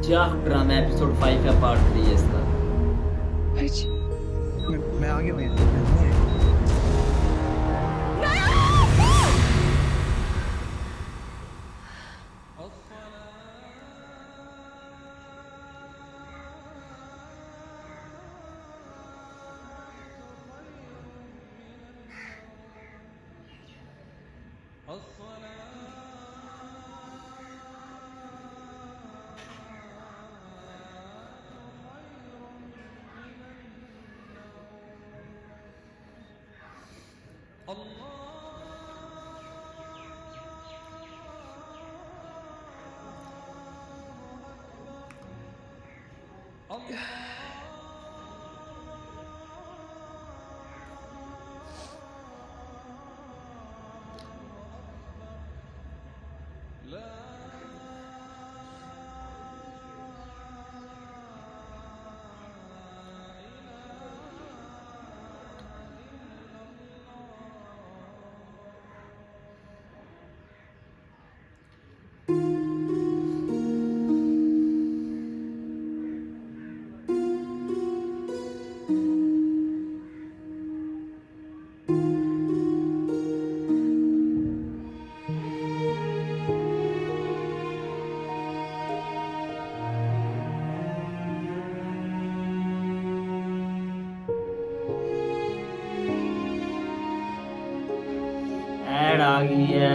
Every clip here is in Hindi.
क्या ड्रामा एपिसोड 5 का पार्ट 3 है इसका। मैं आ गया भैया। ऐड आ गई है।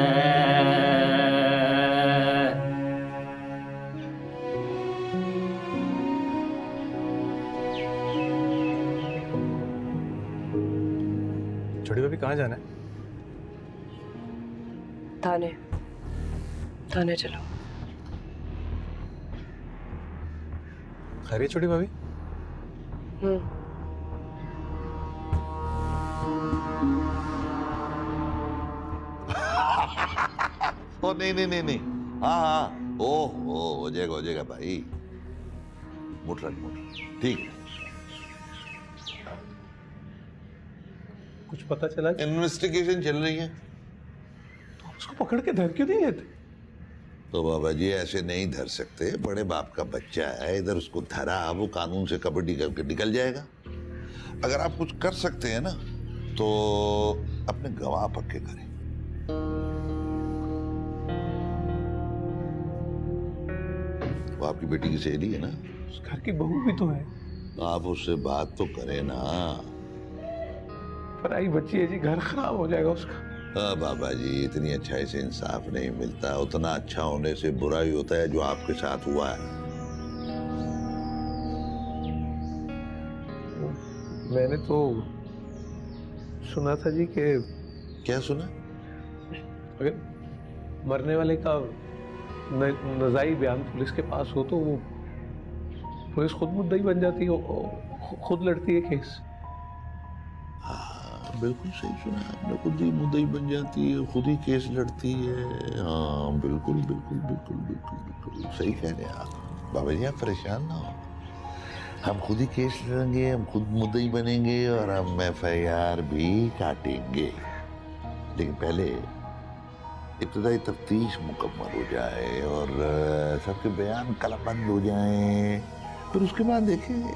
छोटी भाभी कहाँ जाना है? थाने थाने चलो। खैरियत छोटी भाभी? ओ नहीं नहीं नहीं नहीं, हाँ हाँ, ओ हो जाएगा भाई। मुठ ठीक है। कुछ पता चला? इन्वेस्टिगेशन चल रही है। तो आप उसको पकड़ के धर क्यों नहीं लेते? तो बाबा जी ऐसे नहीं धर सकते, बड़े बाप का बच्चा है, इधर उसको धरा, वो कानून से कबड्डी करके निकल जाएगा। अगर आप कुछ कर सकते हैं ना तो अपने गवाह पक्के करें। वो आपकी बेटी की सहेली है ना? उस घर की बहू भी तो है। आप उससे बात तो करें ना। पराई बच्ची है जी, घर खराब हो जाएगा उसका। हाँ बाबा जी, इतनी अच्छाई से इंसाफ नहीं मिलता। उतना अच्छा होने से बुरा ही होता है जो आपके साथ हुआ है। मैंने तो सुना था जी कि क्या सुना? अगर मरने वाले का नजाई बयान पुलिस के पास हो तो वो पुलिस खुद मुद्दई बन जाती है, खुद लड़ती है केस। हाँ बिल्कुल सही सुना आपने, खुद ही मुद्दई बन जाती है, खुद ही केस लड़ती है। हाँ बिल्कुल बिल्कुल बिल्कुल बिल्कुल बिल्कुल सही कह रहे हैं आप। बाबा जी आप परेशान ना हो, हम खुद ही केस लड़ेंगे, हम खुद मुद्दई बनेंगे और हम FIR भी काटेंगे। लेकिन पहले इब्तदाई तफ्तीश मुकम्मल हो जाए और सबके बयान कलमबंद हो जाए, फिर उसके बाद देखेंगे।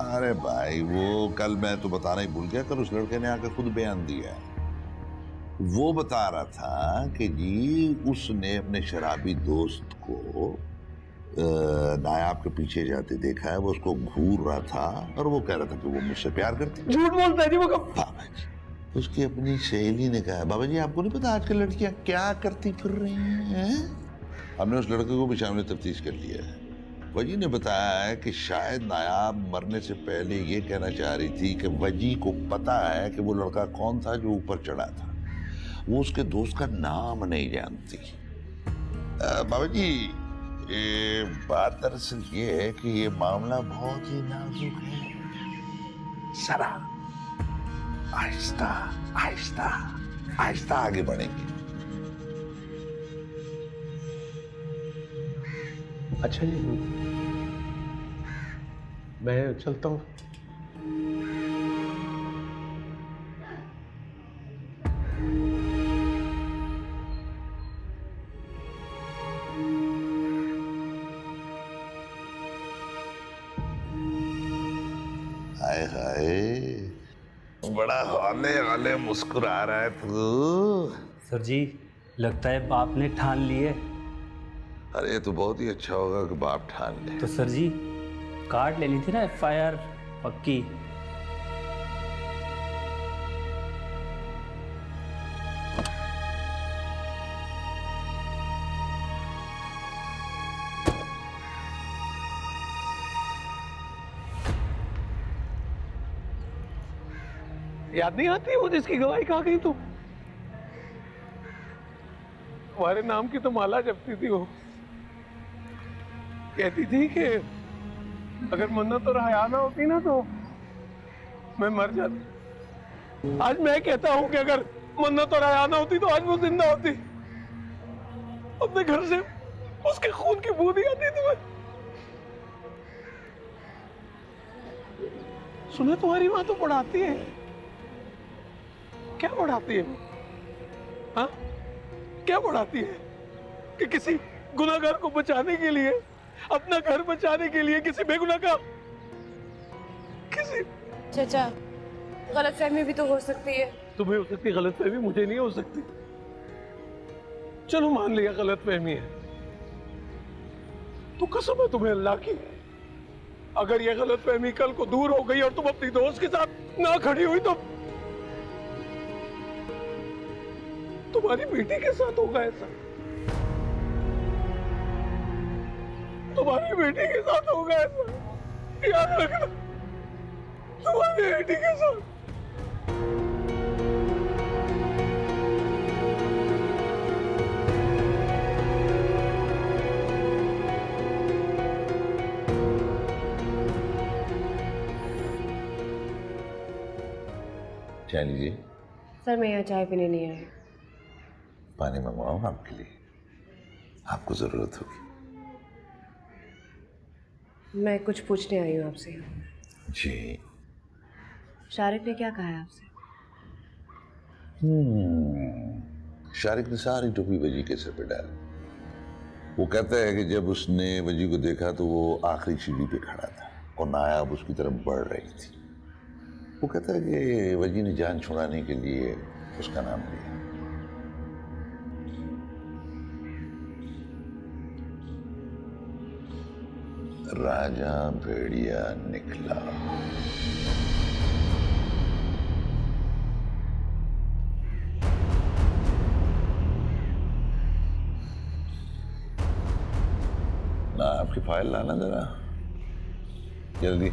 अरे भाई वो कल मैं तो बताना ही भूल गया, कल उस लड़के ने आकर खुद बयान दिया है। वो बता रहा था कि जी उसने अपने शराबी दोस्त को नायाब के पीछे जाते देखा है, वो उसको घूर रहा था और वो कह रहा था कि वो मुझसे प्यार करती है। झूठ बोलता है जी वो कब? बाबा जी उसकी अपनी सहेली ने कहा, बाबा जी आपको नहीं पता आजकल लड़कियां क्या करती फिर रही हैं? हमने उस लड़के को भी शामिल तफ्तीश कर लिया है। वजी ने बताया है कि शायद नायाब मरने से पहले ये कहना चाह रही थी कि वजी को पता है कि वो लड़का कौन था जो ऊपर चढ़ा था, वो उसके दोस्त का नाम नहीं जानती। बाबा जी ये बात दरअसल ये है कि ये मामला बहुत ही नाजुक है। जरा आहिस्ता आहिस्ता आहिस्ता आगे बढ़ेंगे। अच्छा जी, मैं चलता हूँ। हाय हाय, बड़ा हौले हौले मुस्कुरा रहा है तू। सर जी, लगता है बाप ने ठान लिए। अरे ये तो बहुत ही अच्छा होगा कि बाप ठान ले। तो सर जी, कार्ड लेनी थी ना, FIR पक्की। याद नहीं आती वो जिसकी गवाही खा गई तू? तुम्हारे नाम की तो माला जपती थी वो। कहती थी कि अगर मन्नत और हया ना होती ना तो मैं मर जाती। आज मैं कहता हूं कि अगर मन्नत और हया ना होती तो आज वो जिंदा होती। अपने घर से उसके खून की बू नहीं आती तुम्हें? सुने तुम्हारी माँ तो पढ़ाती है। क्या पढ़ाती है? हाँ, क्या पढ़ाती है कि किसी गुनाहगार को बचाने के लिए, अपना घर बचाने के लिए किसी बेगुनाह का किसी। चाचा, गलतफहमी भी तो हो सकती है। तुम्हें हो सकती गलतफहमी, मुझे नहीं हो सकती। चलो मान लिया गलतफहमी है, तो कसम है तुम्हें अल्लाह की, अगर यह गलतफहमी कल को दूर हो गई और तुम अपनी दोस्त के साथ ना खड़ी हुई तो तुम्हारी बेटी के साथ होगा ऐसा। तुम्हारी बेटी के साथ होगा ऐसा, याद रखना। तुम्हारी बेटी के साथ। चाय लीजिए। सर, मैं यहाँ चाय पीने नहीं आई। पानी मंगवाऊं आपके लिए? आपको जरूरत होगी। मैं कुछ पूछने आई हूँ आपसे। जी। शारिक ने क्या कहा है आपसे? शारिक ने सारी टोपी वजी के सिर पे डाली। वो कहता है कि जब उसने वजी को देखा तो वो आखिरी सीढ़ी पे खड़ा था और नायाब उसकी तरफ बढ़ रही थी। वो कहता है कि वजी ने जान छुड़ाने के लिए उसका नाम लिया। राजा भेड़िया निकला। ना आपकी फाइल लाना जरा जल्दी।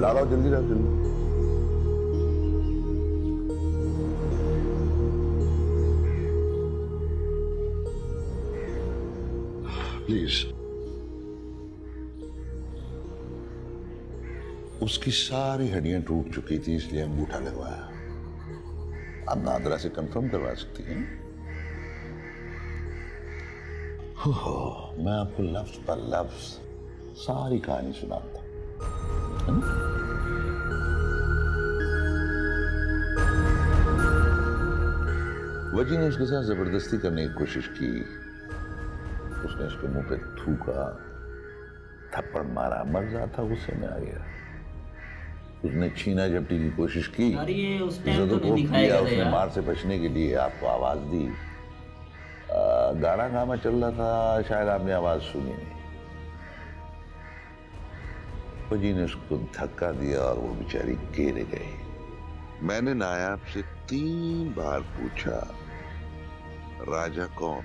ला लो जल्दी, ला जल्दी। प्लीज। उसकी सारी हड्डियां टूट चुकी थी, इसलिए अंगूठा लगवाया। आप नादरा से कंफर्म करवा सकती हैं। मैं आपको लफ्ज पर लफ्ज सारी कहानी सुनाता हूं। वजी ने उसके साथ जबरदस्ती करने की कोशिश की। उसने उसके मुंह पे थूका, थप्पड़ मारा, मजा था, गुस्से में आ गया। उसने छीना झपटी की कोशिश की। यार ये उस टाइम तो नहीं किया। दिखाया उसने गया। मार से बचने के लिए आपको आवाज दी। गाना गामा चल रहा था, शायद आपने आवाज सुनी नहीं। फौजी ने उसको धक्का दिया और वो बेचारी गिर गई। मैंने नायाब से 3 बार पूछा, राजा कौन?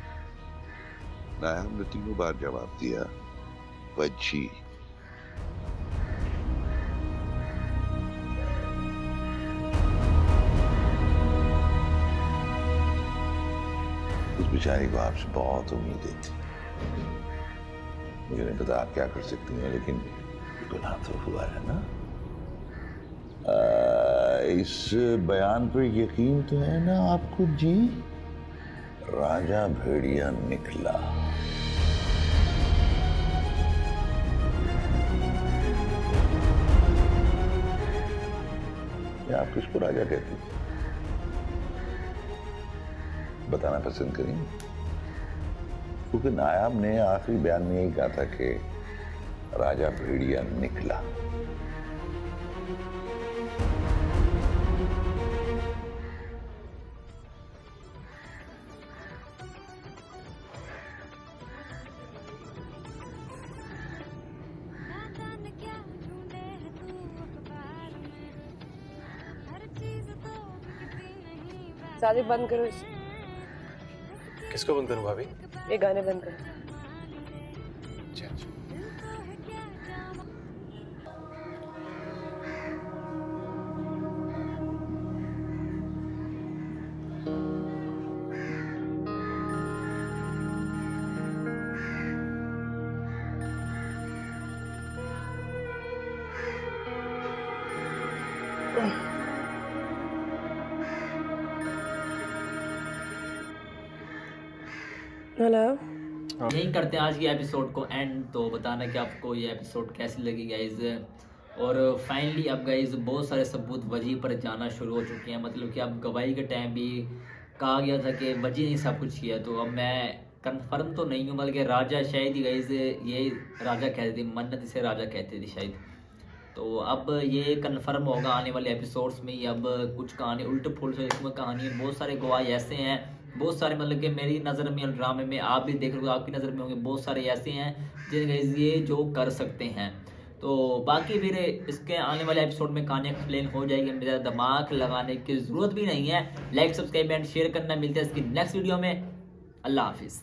नायाब ने 3 बार जवाब दिया, वजी। उस बेचारी को आपसे बहुत उम्मीदें थी। मुझे नहीं पता आप क्या कर सकती हैं, लेकिन गुनाह तो हुआ है ना। इस बयान पर यकीन तो है ना आपको जी? राजा भेड़िया निकला। या आप किसको राजा कहते थे? बताना पसंद करेंगे? क्योंकि नायाब ने आखिरी बयान में यही कहा था कि राजा भेड़िया निकला। शादी बंद करो इसे। किसको बंद करूं भाभी? ये गाने बंद करो। हेलो। यही करते हैं आज की एपिसोड को एंड। तो बताना कि आपको ये एपिसोड कैसी लगी गाइज। और फाइनली अब गाइज बहुत सारे सबूत वजी पर जाना शुरू हो चुके हैं। मतलब कि अब गवाही के टाइम भी कहा गया था कि वजी ने सब कुछ किया। तो अब मैं कंफर्म तो नहीं हूँ, बल्कि राजा शायद ही गाइज ये राजा कहते थे, मन्नत इसे राजा कहते थे शायद। तो अब ये कंफर्म होगा आने वाले एपिसोड्स में ही। अब कुछ कहानी उल्ट पुल्ट इसमें कहानी, बहुत सारे गवाह ऐसे हैं, बहुत सारे मतलब कि मेरी नज़र में ड्रामे में आप भी देख रहे हो, आपकी नज़र में होंगे बहुत सारे ऐसे हैं जिनके ये जो कर सकते हैं। तो बाकी फिर इसके आने वाले एपिसोड में कहानी एक्सप्लेन हो जाएगी। मेरा दिमाग लगाने की ज़रूरत भी नहीं है। लाइक सब्सक्राइब एंड शेयर करना। मिलते हैं इसकी नेक्स्ट वीडियो में। अल्लाह हाफिज़।